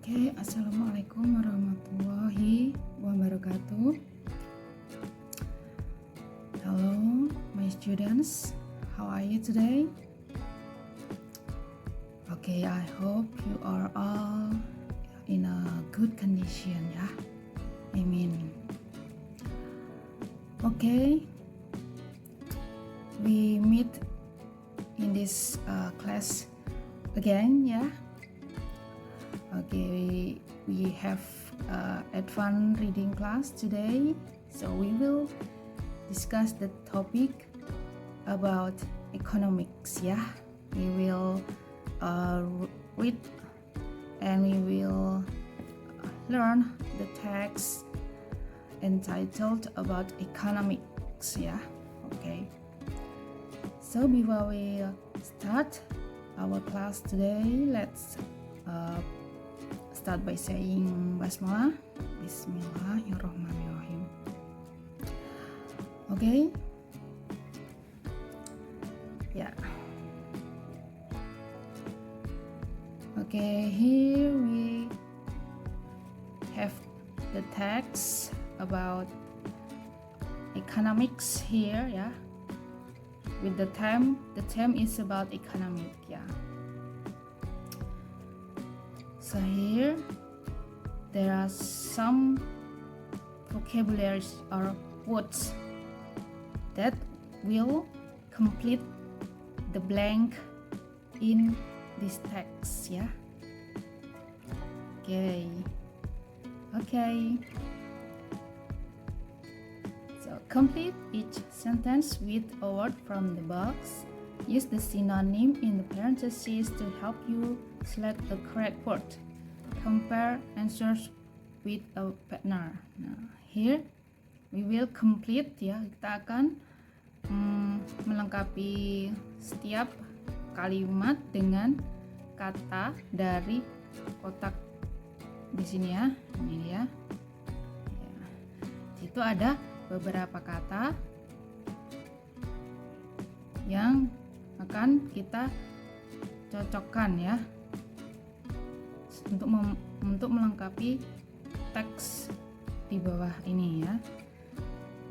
Oke, assalamualaikum warahmatullahi wabarakatuh. Hello, my students. How are you today? Okay, I hope you are all in a good condition, ya. Amin. Okay, we meet in this class again, ya. Okay, we have advanced reading class today, so we will discuss the topic about economics. Yeah, we will read and we will learn the text entitled about economics. Yeah, okay. So before we start our class today, let's start by saying basmalah. Bismillahirrahmanirrahim. Okay. Yeah. Okay, here we have the text about economics here, yeah. With the theme is about economic, yeah. So here there are some vocabularies or words that will complete the blank in this text, yeah. Okay. So complete each sentence with a word from the box. Use the synonym in the parentheses to help you select the correct word. Compare answers with a partner. Nah, here we will complete, ya. Kita akan melengkapi setiap kalimat dengan kata dari kotak di sini, ya. Ini dia. Ya. Situ ada beberapa kata yang akan kita cocokkan, ya, untuk melengkapi teks di bawah ini, ya.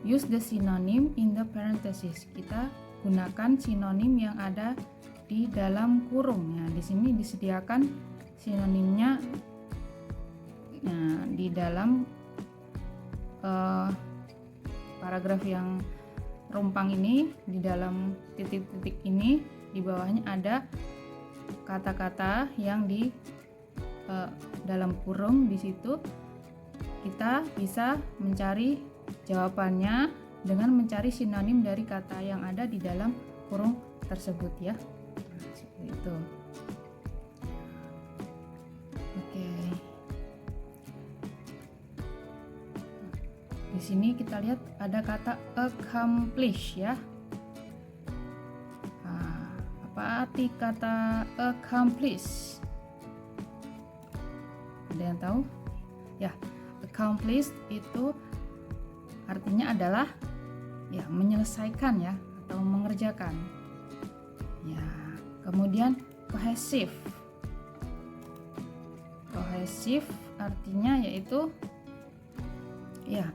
Use the synonym in the parentheses. Kita gunakan sinonim yang ada di dalam kurung. Ya, di sini disediakan sinonimnya, nah, di dalam paragraf yang rumpang ini, di dalam titik-titik ini, di bawahnya ada kata-kata yang di dalam kurung. Di situ kita bisa mencari jawabannya dengan mencari sinonim dari kata yang ada di dalam kurung tersebut, ya. Nah, seperti itu. Oke. Di sini kita lihat ada kata accomplish, ya. Nah, apa arti kata accomplish? Ada yang tahu? Ya, accomplish itu artinya adalah, ya, menyelesaikan, ya, atau mengerjakan. Ya, kemudian cohesive. Cohesive artinya yaitu, ya,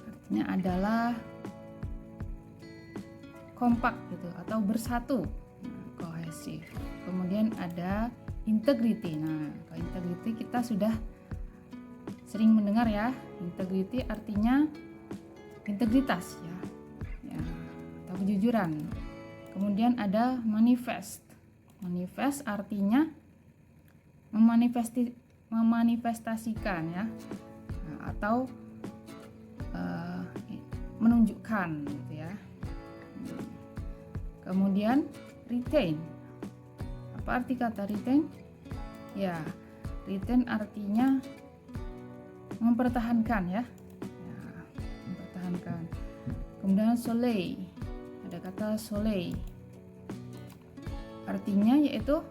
artinya adalah kompak gitu atau bersatu. Nah, cohesive. Kemudian ada integrity. Nah, kalau integrity kita sudah sering mendengar, ya. Integrity artinya integritas, ya, ya, atau kejujuran. Kemudian ada manifest. Manifest artinya memanifestasikan, ya, nah, atau menunjukkan, gitu, ya. Kemudian retain. Apa arti kata retain? Ya, retain artinya mempertahankan, ya. Ya, mempertahankan. Kemudian solely. Ada kata solely. Artinya yaitu,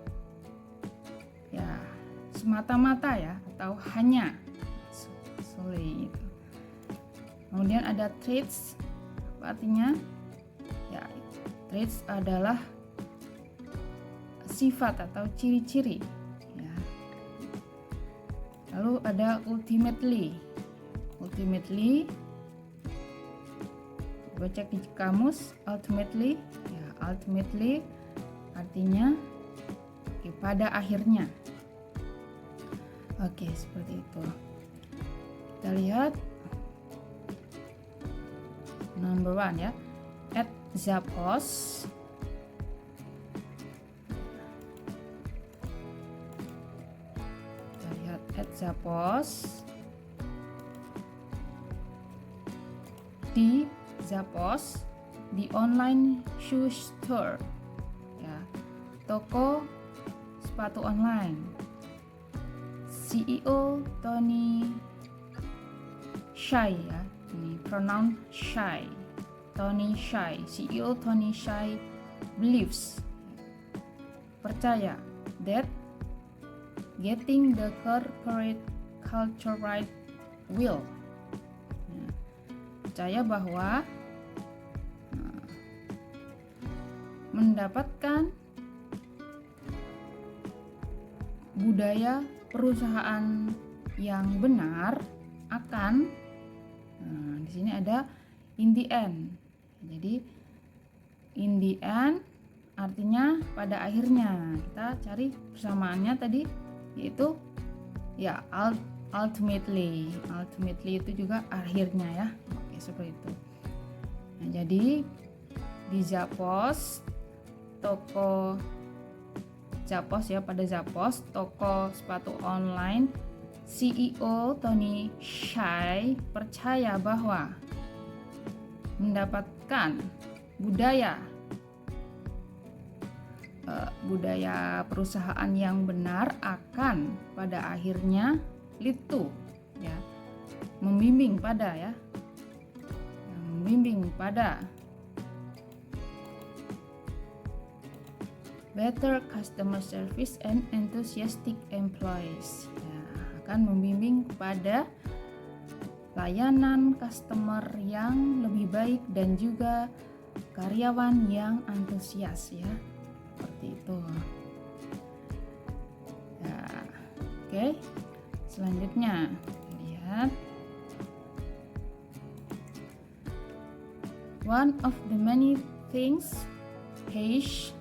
ya, semata-mata, ya, atau hanya. Solely itu. Kemudian ada traits. Apa artinya? Ya, traits adalah sifat atau ciri-ciri, ya. Lalu ada ultimately. Ultimately, gue cek di kamus, ultimately, ya ultimately artinya pada akhirnya. Oke, seperti itu. Kita lihat number 1 ya. At Zappos. Kita lihat at Zappos. Di Zappos, di online shoe store, ya, toko sepatu online. CEO Tony Hsieh, ya, ini pronoun Hsieh, Tony Hsieh, CEO Tony Hsieh believes, percaya, that getting the corporate culture right will, percaya bahwa mendapatkan budaya perusahaan yang benar akan, di sini ada in the end. Jadi in the end artinya pada akhirnya. Kita cari persamaannya tadi, yaitu ya ultimately itu juga akhirnya ya. Oke, seperti itu. Nah, jadi di Zappos, toko Zappos ya, pada Zappos, toko sepatu online, CEO Tony Hsieh percaya bahwa mendapatkan budaya perusahaan yang benar akan pada akhirnya lead to, ya, membimbing pada better customer service and enthusiastic employees, ya, akan membimbing kepada layanan customer yang lebih baik dan juga karyawan yang antusias, ya, seperti itu. Ya, oke. Selanjutnya lihat one of the many things Hsieh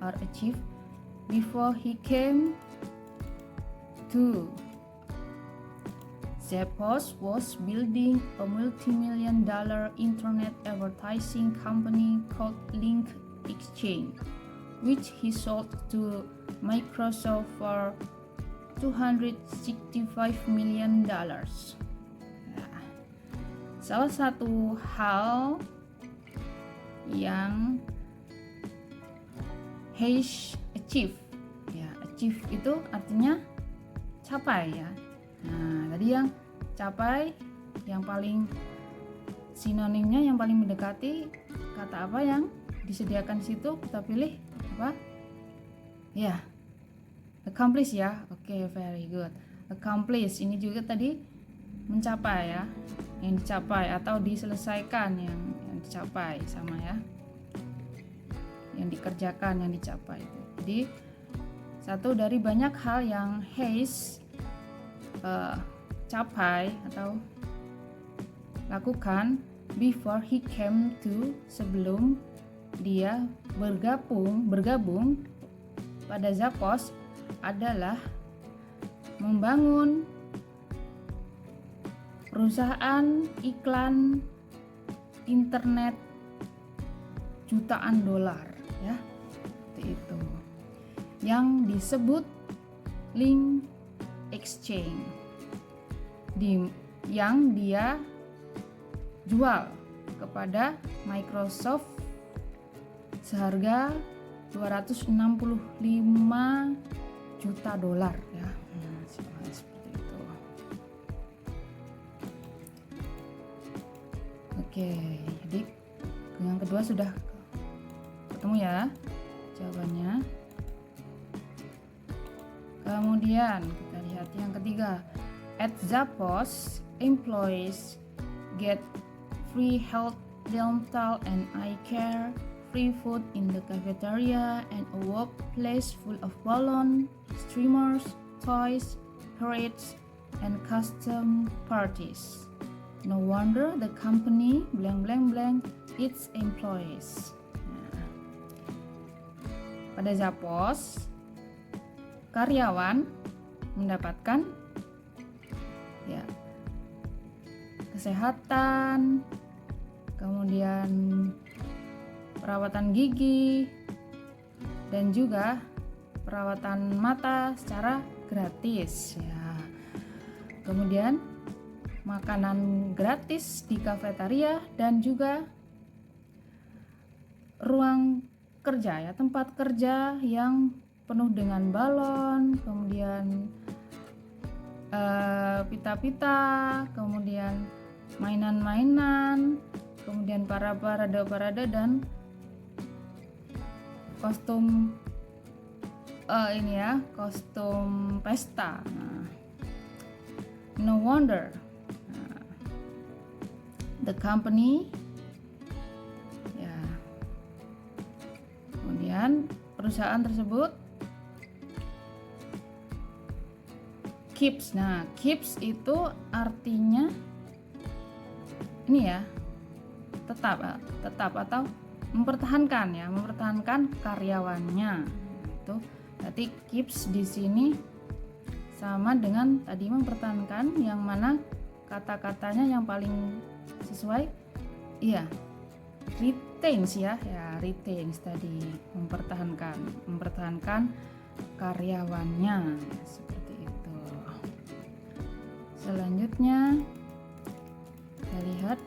are achieved before he came to Zappos was building a multi-million-dollar internet advertising company called Link Exchange, which he sold to Microsoft for $265 million. Nah, salah satu hal yang Hsieh achieve, ya, achieve itu artinya capai, ya. Nah, tadi yang capai, yang paling sinonimnya, yang paling mendekati kata apa yang disediakan di situ, kita pilih apa? Ya, accomplish, ya. Oke, very good. Accomplish ini juga tadi mencapai, ya, yang dicapai atau diselesaikan, yang dicapai sama, ya, yang dikerjakan, yang dicapai. Jadi satu dari banyak hal yang Hsieh capai atau lakukan before he came to, sebelum dia bergabung pada Zappos, adalah membangun perusahaan iklan internet jutaan dolar, ya, seperti itu, yang disebut Link Exchange, yang dia jual kepada Microsoft seharga 265 juta dolar, ya. Seperti itu. Oke, jadi yang kedua sudah ketemu, ya, jawabannya. Kemudian kita lihat yang ketiga. At Zappos, employees get free health, dental, and eye care, free food in the cafeteria, and a workplace full of balloon, streamers, toys, parades, and custom parties. No wonder the company blank blank blank its employees. Nah, pada Zappos, karyawan mendapatkan ya kesehatan, kemudian perawatan gigi, dan juga perawatan mata secara gratis ya. Kemudian makanan gratis di kafetaria dan juga ruang kerja ya, tempat kerja yang penuh dengan balon, kemudian pita-pita, kemudian mainan-mainan, kemudian para parade-parade dan kostum kostum pesta. Nah, no wonder the company ya, kemudian perusahaan tersebut keeps. Nah, keeps itu artinya ini ya, tetap atau mempertahankan karyawannya. Itu berarti keeps di sini sama dengan tadi mempertahankan, yang mana kata-katanya yang paling sesuai iya retains ya, retains tadi, mempertahankan karyawannya seperti itu. Selanjutnya kita lihat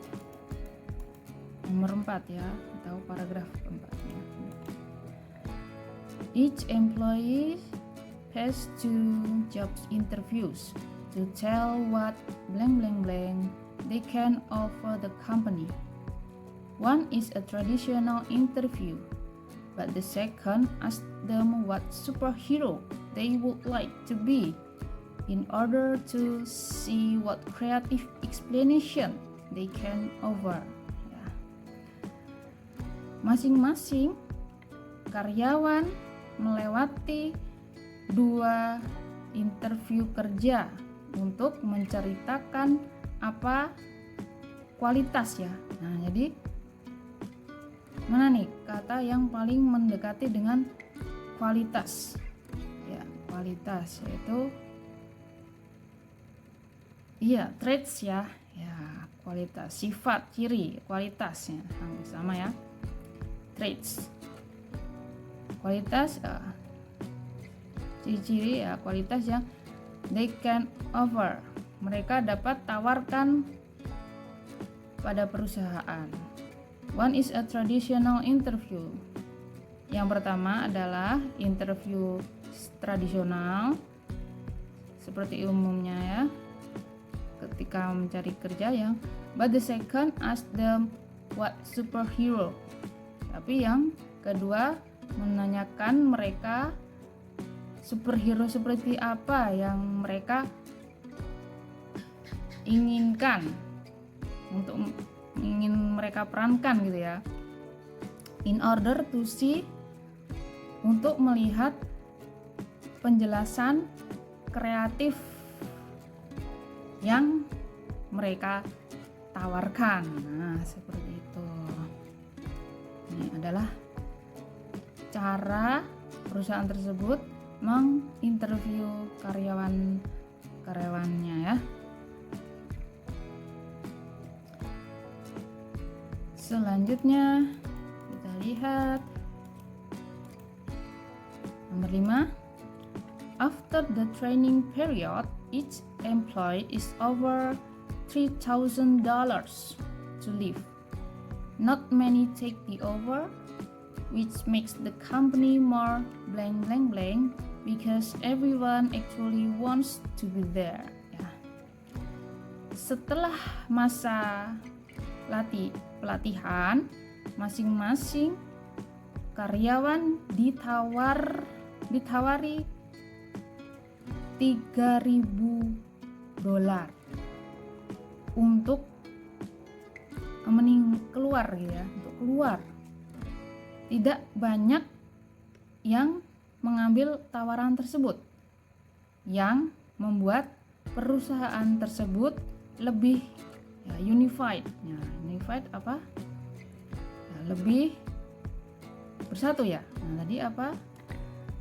nomor 4 ya, atau paragraf 4-nya. Each employee has 2 job interviews to tell what blank blank blank they can offer the company. One is a traditional interview, but the second asks them what superhero they would like to be in order to see what creative explanation they can offer. Ya. Masing-masing karyawan melewati 2 interview kerja untuk menceritakan apa kualitas ya. Nah, jadi mana nih kata yang paling mendekati dengan kualitas? Ya, kualitas yaitu traits ya. Ya, kualitas, sifat, ciri, kualitasnya sama ya. Traits. Kualitas ciri-ciri ya, kualitas yang they can offer, mereka dapat tawarkan pada perusahaan. One is a traditional interview. Yang pertama adalah interview tradisional seperti umumnya ya, ketika mencari kerja yang, but the second ask them what superhero. Tapi yang kedua menanyakan mereka superhero seperti apa yang mereka inginkan ingin mereka perankan gitu ya. In order to see, untuk melihat penjelasan kreatif yang mereka tawarkan. Nah, seperti itu. Ini adalah cara perusahaan tersebut menginterview karyawannya ya. Selanjutnya kita lihat nomor 5. After the training period, each employee is over $3,000 to leave. Not many take the offer, which makes the company more blank blank blank because everyone actually wants to be there. Ya. Setelah masa pelatihan, masing-masing karyawan ditawari $3.000 untuk keluar gitu ya, untuk keluar. Tidak banyak yang mengambil tawaran tersebut. yang membuat perusahaan tersebut lebih unified. Unified apa? Lebih bersatu ya. Tadi apa?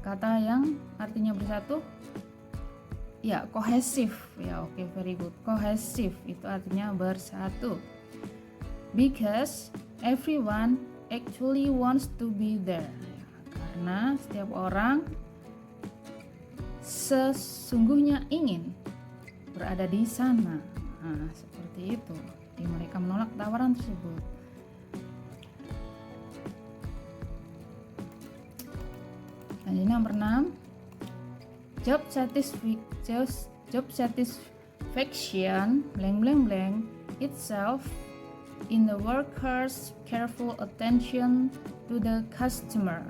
Kata yang artinya bersatu? Ya, cohesive. Ya, oke, very good. Cohesive itu artinya bersatu. Because everyone actually wants to be there. Karena setiap orang sesungguhnya ingin berada di sana. Seperti itu. Jadi mereka menolak tawaran tersebut. Lanjut nomor 6. Job satisfaction blank blank blank itself in the workers' careful attention to the customer.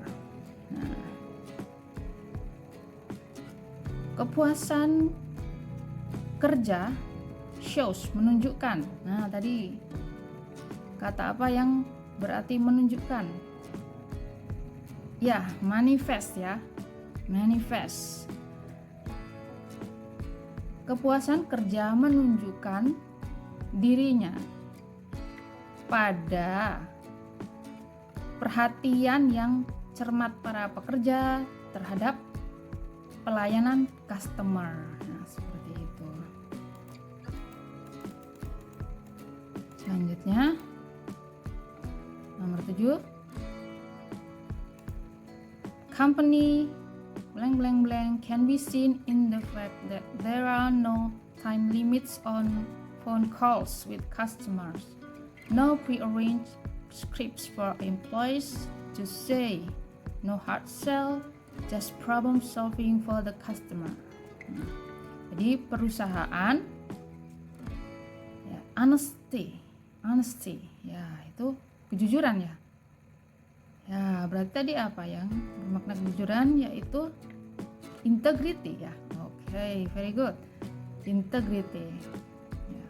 Kepuasan kerja shows menunjukkan. Tadi kata apa yang berarti menunjukkan? Ya, manifest ya. Manifest. Kepuasan kerja menunjukkan dirinya pada perhatian yang cermat para pekerja terhadap pelayanan customer. Seperti itu. Selanjutnya nomor 7. Company blank blank blank can be seen in the fact that there are no time limits on phone calls with customers. No prearranged scripts for employees to say, no hard sell, just problem solving for the customer. Jadi perusahaan ya, honesty ya, itu kejujuran ya. Ya, berarti tadi apa yang bermakna kejujuran, yaitu integrity ya. Oke, very good. Integrity. Ya.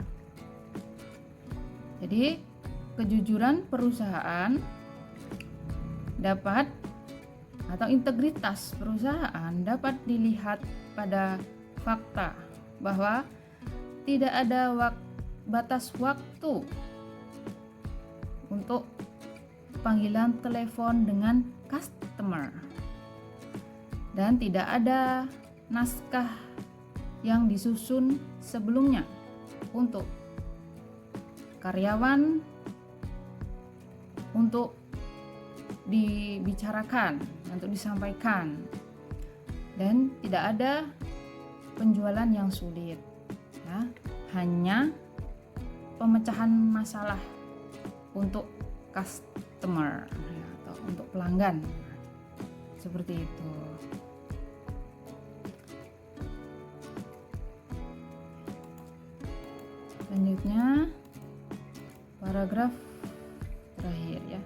Jadi kejujuran perusahaan dapat, atau integritas perusahaan dapat dilihat pada fakta bahwa tidak ada batas waktu untuk panggilan telepon dengan customer, dan tidak ada naskah yang disusun sebelumnya untuk karyawan untuk dibicarakan, untuk disampaikan, dan tidak ada penjualan yang sulit ya, hanya pemecahan masalah untuk customer ya, atau untuk pelanggan, seperti itu. Selanjutnya paragraf terakhir ya.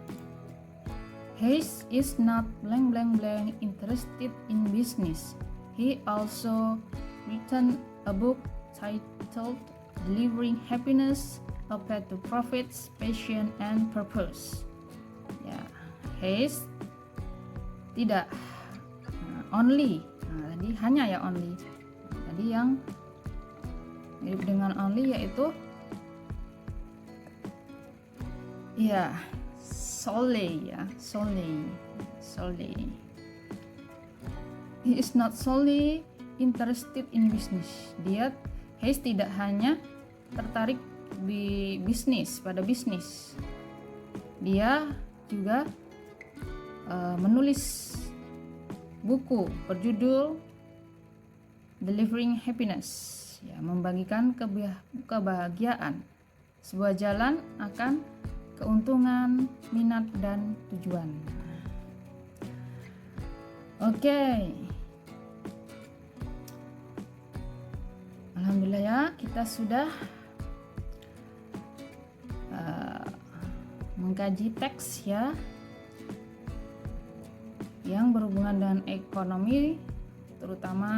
Hayes is not blank blank blank interested in business. He also written a book titled Delivering Happiness, A Path to Profits, Passion and Purpose. Ya, Hayes tidak only. Tadi hanya ya only. Tadi yang mirip dengan only yaitu ya solely ya, solely. He is not solely interested in business. Hayes tidak hanya tertarik di bisnis, pada bisnis. Dia juga menulis buku berjudul Delivering Happiness, ya, membagikan kebahagiaan, sebuah jalan akan keuntungan, minat dan tujuan. Oke. Alhamdulillah ya, kita sudah mengkaji teks ya yang berhubungan dengan ekonomi, terutama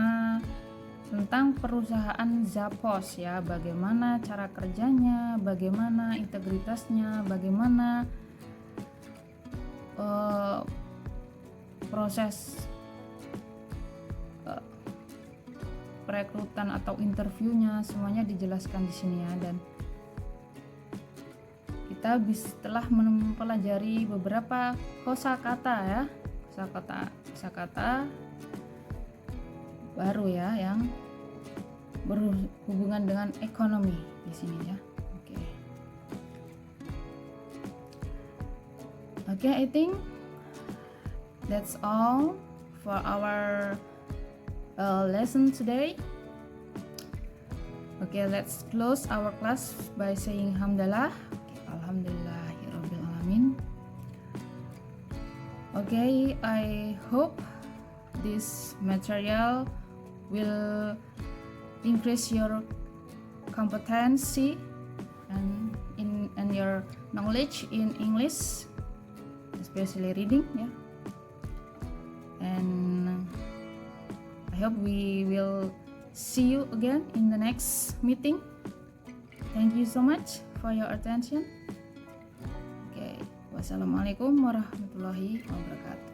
tentang perusahaan Zappos ya, bagaimana cara kerjanya, bagaimana integritasnya, bagaimana proses perekrutan atau interviewnya semuanya dijelaskan di sini ya. Dan kita setelah mempelajari beberapa kosakata ya, kosakata baru ya yang berhubungan dengan ekonomi di sini ya. Okay, I think that's all for our lesson today. Okay, let's close our class by saying Alhamdulillah. Okay, Alhamdulillahirabbil alamin. Okay, I hope this material will increase your competency and your knowledge in English, especially reading, yeah. And I hope we will see you again in the next meeting. Thank you so much for your attention. Okay, wassalamualaikum warahmatullahi wabarakatuh.